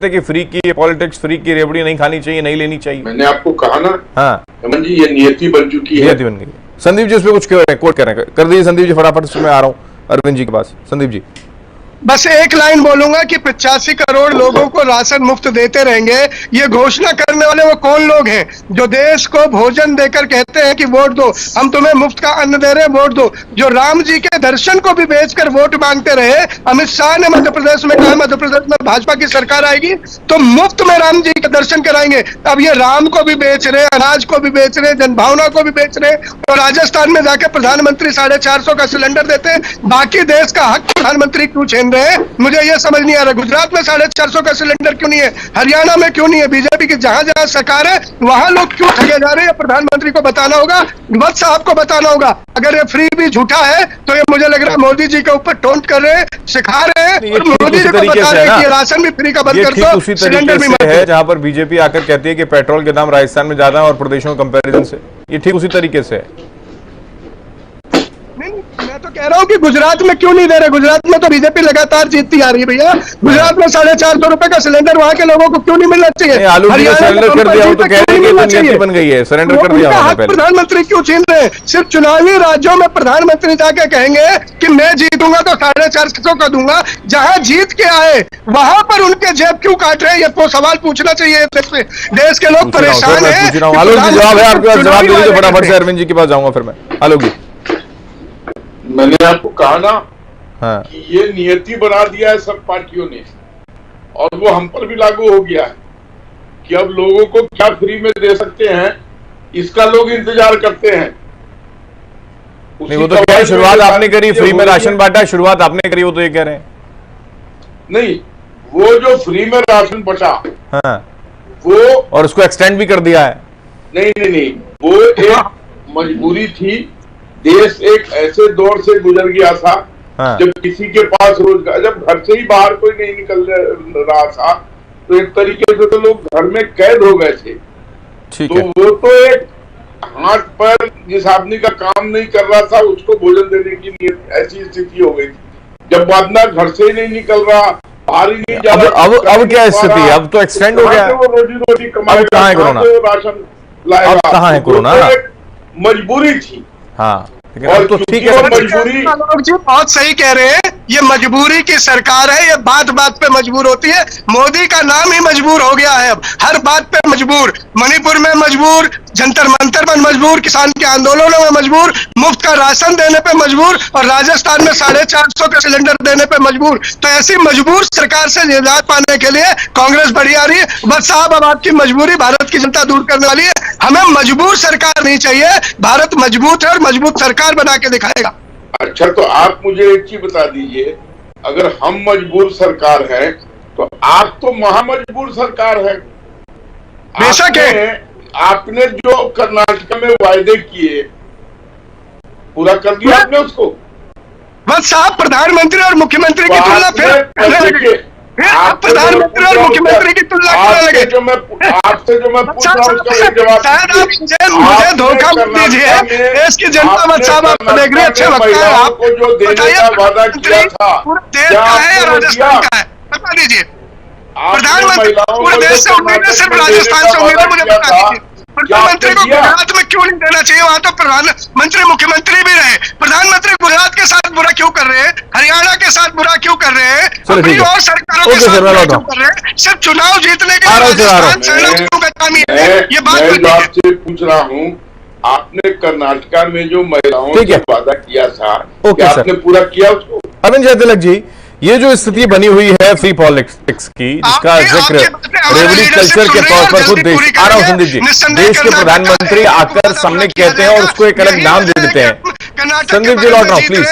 कि फ्री की politics, free की रेवड़ी नहीं खानी चाहिए, नहीं लेनी चाहिए। मैंने आपको कहा ना। हाँ रमन जी, ये नियति बन चुकी है। नियति बन गई। संदीप जी उस पर कुछ कोट कर रहे हैं, कर दीजिए संदीप जी फटाफट से, मैं आ रहा हूँ अरविंद जी के पास। संदीप जी बस एक लाइन बोलूंगा कि 85 करोड़ लोगों को राशन मुफ्त देते रहेंगे। ये घोषणा करने वाले वो कौन लोग हैं जो देश को भोजन देकर कहते हैं कि वोट दो, हम तुम्हें मुफ्त का अन्न दे रहे हैं, वोट दो। जो राम जी के दर्शन को भी बेचकर वोट मांगते रहे। अमित शाह ने मध्य प्रदेश में कहा मध्य प्रदेश में भाजपा की सरकार आएगी तो मुफ्त में राम जी के दर्शन कराएंगे। अब ये राम को भी बेच रहे, अनाज को भी बेच रहे, जनभावना को भी बेच रहे, और राजस्थान में जाकर प्रधानमंत्री 450 का सिलेंडर देते हैं। बाकी देश का हक प्रधानमंत्री क्यों छीन रहे हैं, मुझे यह समझ नहीं आ रहा। गुजरात में 450 का सिलेंडर क्यों नहीं है, हरियाणा में क्यों नहीं है, बीजेपी की जहां जहां सरकार है वहां लोग क्यों ठगे जा रहे हैं, प्रधानमंत्री को बताना होगा, वत्स साहब को बताना होगा। अगर ये फ्री भी झूठा है तो ये मुझे लग रहा है मोदी जी के ऊपर टोंट कर रहे हैं, सिखा रहे हैं, और मोदी जी को बता रहे हैं कि राशन भी फ्री का बंद कर दो, सिलेंडर भी मत दो। जहां पर बीजेपी आकर कहती है कि पेट्रोल के दाम राजस्थान में ज्यादा है और प्रदेशों कंपैरिजन से, ये ठीक उसी तरीके से है। मैं तो कह रहा हूँ कि गुजरात में क्यों नहीं दे रहे, गुजरात में तो बीजेपी लगातार जीतती आ रही है भैया। गुजरात में 450 रुपए का सिलेंडर वहां के लोगों को क्यों नहीं मिलना चाहिए? आलू जी ने सरेंडर कर दिया, तो कह रहे हैं कि नीति बन गई है, सरेंडर कर दिया पहले। प्रधानमंत्री क्यों छीन रहे हैं? सिर्फ चुनावी राज्यों में प्रधानमंत्री जाके कहेंगे कि मैं जीतूंगा तो 450 का दूंगा, जहां जीत के आए वहां पर उनके जेब क्यों काट रहे हैं? ये सवाल पूछना चाहिए। देश के लोग परेशान है। आलोक जी जवाब है आपके पास, जवाब दीजिए फटाफट से। अरविंद जी के पास जाऊंगा फिर मैं। आलोक जी मैंने आपको कहा ना हाँ। कि ये नियति बना दिया है सब पार्टियों ने, और वो हम पर भी लागू हो गया है कि अब लोगों को क्या फ्री में दे सकते हैं, इसका लोग इंतजार करते हैं। नहीं वो तो क्या है, शुरुआत आपने करी, फ्री में राशन बांटा, शुरुआत आपने करी, वो तो ये कह रहे हैं। नहीं, वो जो फ्री में राशन बचा हाँ। वो, और उसको एक्सटेंड भी कर दिया है। नहीं, वो एक मजबूरी थी। देश एक ऐसे दौर से गुजर गया था हाँ। जब किसी के पास रोजगार, जब घर से ही बाहर कोई नहीं निकल रहा था, तो एक तरीके से तो लोग घर में कैद हो गए थे। तो वो तो एक हाथ पर जिस आदमी का काम नहीं कर रहा था उसको भोजन देने की ऐसी स्थिति हो गई थी। जब आदमी घर से ही नहीं निकल रहा, बाहर ही नहीं जा रहा, अब क्या स्थिति है? अब तो एक्सटेंड हो गया, वो रोजी रोटी कमाएगा, कहाँ है कोरोना, राशन लाएगा, कहाँ है कोरोना? मजबूरी थी। हाँ और तो ठीक है, मजबूरी जी बहुत सही कह रहे हैं। ये मजबूरी की सरकार है, ये बात बात पे मजबूर होती है। मोदी का नाम ही मजबूर हो गया है, अब हर बात पे मजबूर। मणिपुर में मजबूर, जंतर मंतर पर मजबूर, किसान के आंदोलनों में मजबूर, मुफ्त का राशन देने पे मजबूर, और राजस्थान में 450 का सिलेंडर देने पे मजबूर। तो ऐसी मजबूर सरकार से निजात पाने के लिए कांग्रेस बढ़ी आ रही है। बस साहब अब आपकी मजबूरी भारत की जनता दूर करने वाली है। हमें मजबूर सरकार नहीं चाहिए, भारत मजबूत है और मजबूत सरकार बना के दिखाएगा। अच्छा, तो आप मुझे एक चीज बता दीजिए, अगर हम मजबूर सरकार है तो आप तो महामजबूर सरकार है। बेशक है। आपने जो कर्नाटक में वायदे किए पूरा कर दिया आपने उसको। बस साहब प्रधानमंत्री और मुख्यमंत्री की तुलना फिर आप प्रधानमंत्री और मुख्यमंत्री की तुलना करने लगे। जो मैं आपसे जो मैं पूछ रहा हूँ उसका जवाब शायद मुझे धोखा मत दीजिए। देश की जनता मत साहब आप देख रही, अच्छे लगता है आपको जो देने का वादा किया था, देश का है या राजस्थान का है बता दीजिए। प्रधानमंत्री पूरे देश से उम्मीद है, सिर्फ राजस्थान से उम्मीद है, मुझे बता दीजिए। प्रधानमंत्री को गुजरात में क्यों नहीं देना चाहिए? वहां तो प्रधानमंत्री मुख्यमंत्री भी रहे। प्रधानमंत्री गुजरात के साथ बुरा क्यों कर रहे हैं, हरियाणा के साथ बुरा क्यों कर रहे हैं, अपनी और सरकारों के साथ बुरा क्यों कर रहे हैं? सिर्फ चुनाव जीतने के लिए राजस्थान क्यों गद्दानी है? ये बात आपसे पूछ रहा हूँ, आपने कर्नाटका में जो महिलाओं से वादा किया था, आपने पूरा किया उसको? अरविंद जय तिलक जी, ये जो स्थिति बनी हुई है फ्री पॉलिटिक्स की, जिसका जिक्र रेवड़ी कल्चर के तौर पर खुद देश आ रहा हूं संदीप जी, देश के प्रधानमंत्री आकर सामने कहते हैं और उसको एक अलग नाम दे देते हैं। संदीप जी लौट रहा हूं प्लीज।